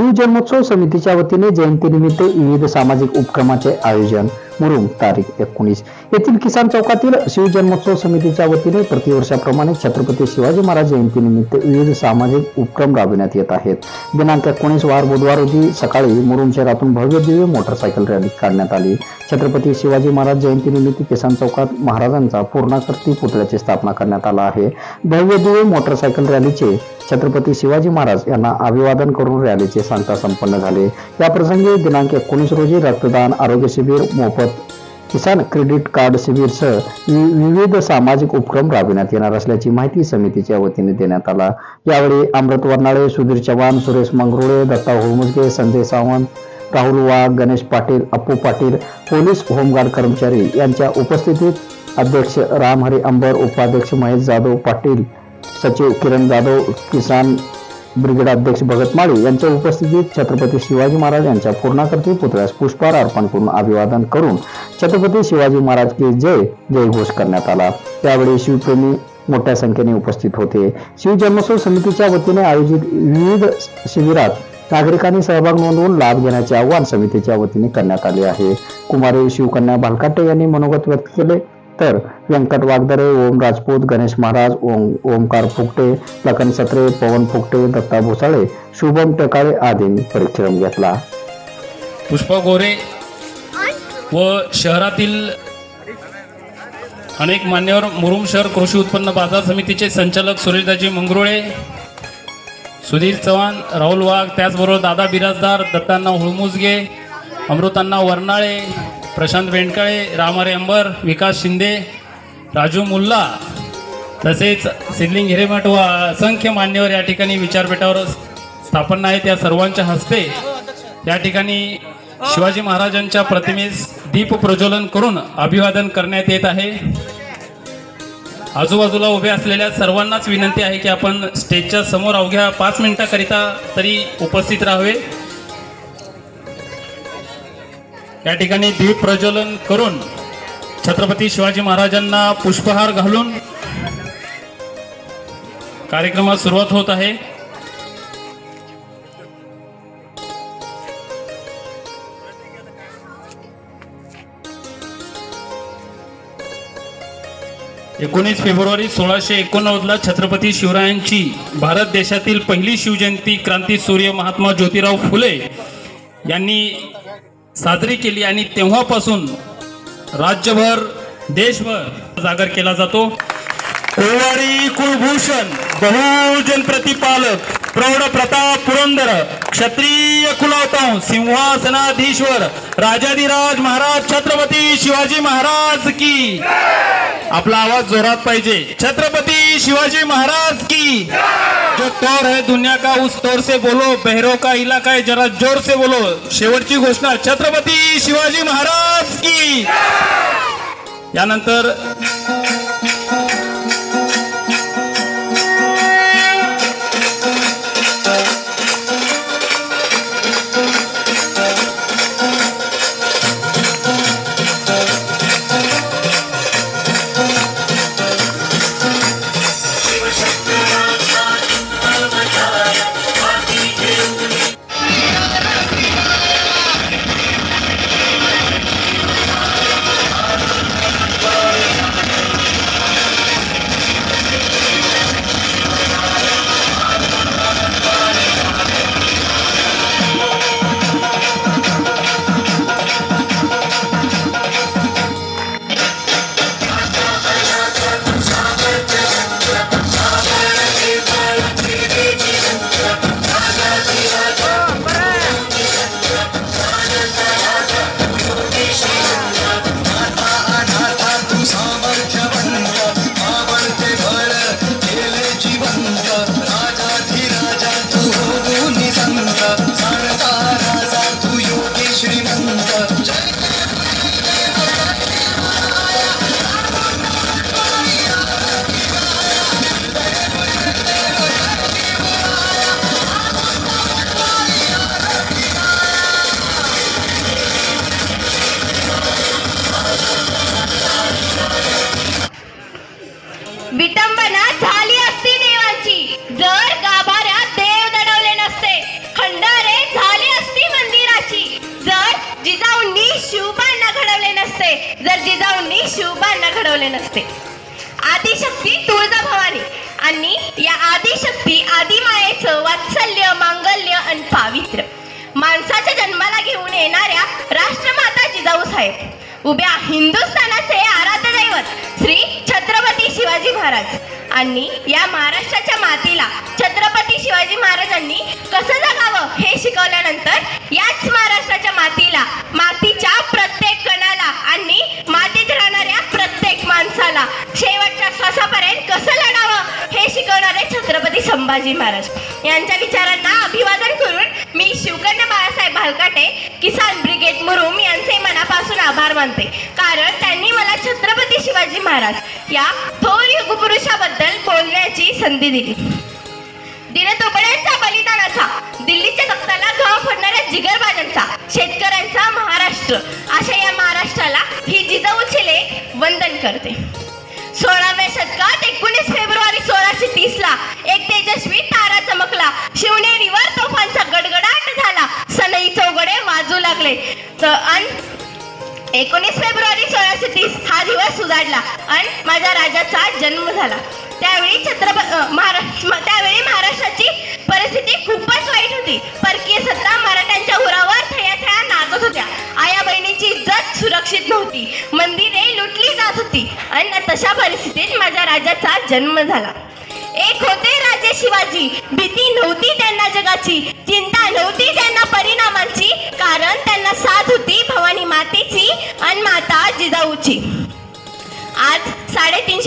शिवजन्मोत्सव समितीच्या वतीने जयंतीनिमित्त विविध सामाजिक उपक्रमाचे आयोजन मुरुम तारीख 19 येथील किसान चौकातील शिवजन्मोत्सव समितीच्या वतीने प्रतिवर्षाप्रमाणे छत्रपती शिवाजी महाराज जयंतीनिमित्त विविध सामाजिक उपक्रम राबविण्यात येत आहेत. दिनांक 19 वार बुधवार रोजी सकाळी मुरुम शहरातून भव्य दिव्य मोटरसायकल रॅली काढण्यात आली. छत्रपती शिवाजी महाराज जयंतीनिमित्त किसान चौकात महाराजांचा पूर्णाकृती पुतळ्याची स्थापना करण्यात आला आहे. भव्य दिव्य मोटरसायकल रॅलीचे छत्रपती शिवाजी महाराज यांना अभिवादन करून रॅलीचे सांगता संपन्न झाले. या प्रसंगी दिनांक 19 रोजी रक्तदान, आरोग्य शिबिर, मोफत किसान क्रेडिट कार्ड शिबिरसह विविध सामाजिक उपक्रम राबविण्यात येणार असल्याची माहिती समितीच्या वतीने देण्यात आला. यावेळी अमृत वर्नाळे, सुधीर चव्हाण, सुरेश मंगरुळे, दत्ता होळमुजगे, संजय सावंत, राहुल वाघ, गणेश पाटील, अप्पू पाटील, पोलीस होमगार्ड कर्मचारी यांच्या उपस्थितीत अध्यक्ष रामहरी अंबर, उपाध्यक्ष महेश जाधव पाटील, सचिव किरण जाधव, किसान ब्रिगेड अध्यक्ष भगत माळी यांच्या उपस्थितीत छत्रपती शिवाजी महाराज यांच्या पूर्णाकृती पुतळ्यास पुष्पहार अर्पण करून अभिवादन करून छत्रपती शिवाजी महाराज की जय जयघोष करण्यात आला. त्यावेळी शिवप्रेमी मोठ्या संख्येने उपस्थित होते. शिवजन्मोत्सव समितीच्या वतीने आयोजित विविध शिबिरात नागरिकांनी सहभाग नोंदवून लाभ घेण्याचे आवाहन समितीच्या वतीने करण्यात आले आहे. कुमारी शिवकन्या भालकाटे यांनी मनोगत व्यक्त केले, तर व्यंकट वागदरे, ओम राजपूत, गणेश महाराज, ओमकार फुकटे, लखन सत्रे, पवन फुकटे, दत्ता भोसाळे, शुभम टेकाळे आदींनी परिश्रम घेतला. पुष्पा गोरे व शहरातील अनेक मान्यवर, मुरुम शहर कृषी उत्पन्न बाजार समितीचे संचालक सुरेशदाजी मंगरुळे, सुधीर चव्हाण, राहुल वाघ, त्याचबरोबर दादा बिराजदार, दत्तांना होळमुजगे, अमृतांना वर्नाळे, प्रशांत वेंडकाळे, रामहरी अंबर, विकास शिंदे, राजू मुल्ला तसेच सिद्धलिंग हिरेमठ व असंख्य मान्यवर या ठिकाणी विचारपीठावर स्थापन आहेत. या सर्वांच्या हस्ते या ठिकाणी शिवाजी महाराजांच्या प्रतिमेस दीप प्रज्वलन करून अभिवादन करण्यात येत आहे. आजूबाजूला उभे असलेल्या सर्वांनाच विनंती आहे की आपण स्टेजच्या समोर अवघ्या 5 मिनिटाकरिता तरी उपस्थित राहावे. या ठिकाणी दीप प्रज्वलन करून छत्रपती शिवाजी महाराजांना पुष्पहार घालून कार्यक्रमास सुरुवात होत आहे. फेब्रुवारी 1689 छत्रपती शिवरायांची भारत देशातील पहिली शिवजयंती क्रांती सूर्य महात्मा ज्योतिराव फुले यांनी साजरी केली आणि तेव्हापासून राज्यभर देशभर जागर केला जातो. कोवारी कुलभूषण, बहुजन प्रतिपालक, प्रौढ प्रताप पुरंदर, क्षत्रिय कुलवंश, सिंहासनाधीश्वर, राजाधिराज महाराज छत्रपती शिवाजी महाराज की. आपला आवाज जोरात पाहिजे. छत्रपती शिवाजी महाराज की. जो तौर है दुनिया का उस तौर से बोलो, बहरों का इलाका है जरा जोर से बोलो. शेवटची घोषणा, छत्रपती शिवाजी महाराज की. यानंतर शिवबांना घडवले नसते जर जिजाऊंनी शिवबांना घडवले नसते. आदिशक्ती तुळजाभवानी आणि या आदिशक्ती आदिमायेचं वात्सल्य, मांगल्य आणि पावित्र्य माणसाच्या जन्माला घेऊन येणाऱ्या राष्ट्रमाता जिजाऊ साहेब उभ्या हिंदुस्थानाचे आराध्य दैवत श्री छत्रपती शिवाजी महाराज आणि या महाराष्ट्राच्या मातीला छत्रपती शिवाजी महाराजांनी कसं जगावं हे शिकवल्यानंतर याच महाराष्ट्राच्या मातीला, मातीच्या प्रत्येक कणाला आणि मातीत राहणाऱ्या प्रत्येक माणसाला शेवटच्या श्वासापर्यंत कसं लढावं हे शिकवणारे छत्रपती संभाजी महाराज यांच्या विचारांना अभिवादन करून मी शिवकन्या बाळासाहेब भालकाटे किसान ब्रिगेड मुरुम यांचे मनापासून आभार मानते, कारण त्यांनी मला छत्रपती शिवाजी महाराज या थोर युगपुरुषाबद्दल बोलण्याची संधी दिली. दिनदुबळ्यांचा, बलिदानाचा, दिल्लीच्या तख्ताला घाव फोडणाऱ्या जिगरबाजांचा, शेतकऱ्यांचा महाराष्ट्र अशा या महाराष्ट्राला ही जिजाऊची लेक वंदन करते. 16व्या शतकात 19 फेब्रुवारी 1630 ला एक तेजस्वी तारा चमकला. शिवनेरीवर तोफांचा गडगडाट झाला. सनई चौघडे वाजू लागले. 19 फेब्रुवारी 1630 हा दिवस उजाडला आणि माझ्या राजाचा जन्म झाला. त्यावेळी महाराष्ट्राची परिस्थिती खूपच वाईट होती. परकीय सत्ता मराठ्यांच्या उरावर थया थया नाचत होत्या. आया बहिणीची इज्जत सुरक्षित नव्हती. मंदिरे लुटली जात होती आणि तशा परिस्थितीत माझ्या राजाचा जन्म झाला. एक होते राजे शिवाजी. भीती नव्हती त्यांना जगाची, चिंता नव्हती त्यांना परिणामांची, कारण त्यांना साथ होती भवानी मातेची आणि माता जिजाऊची. आज 350 वर्ष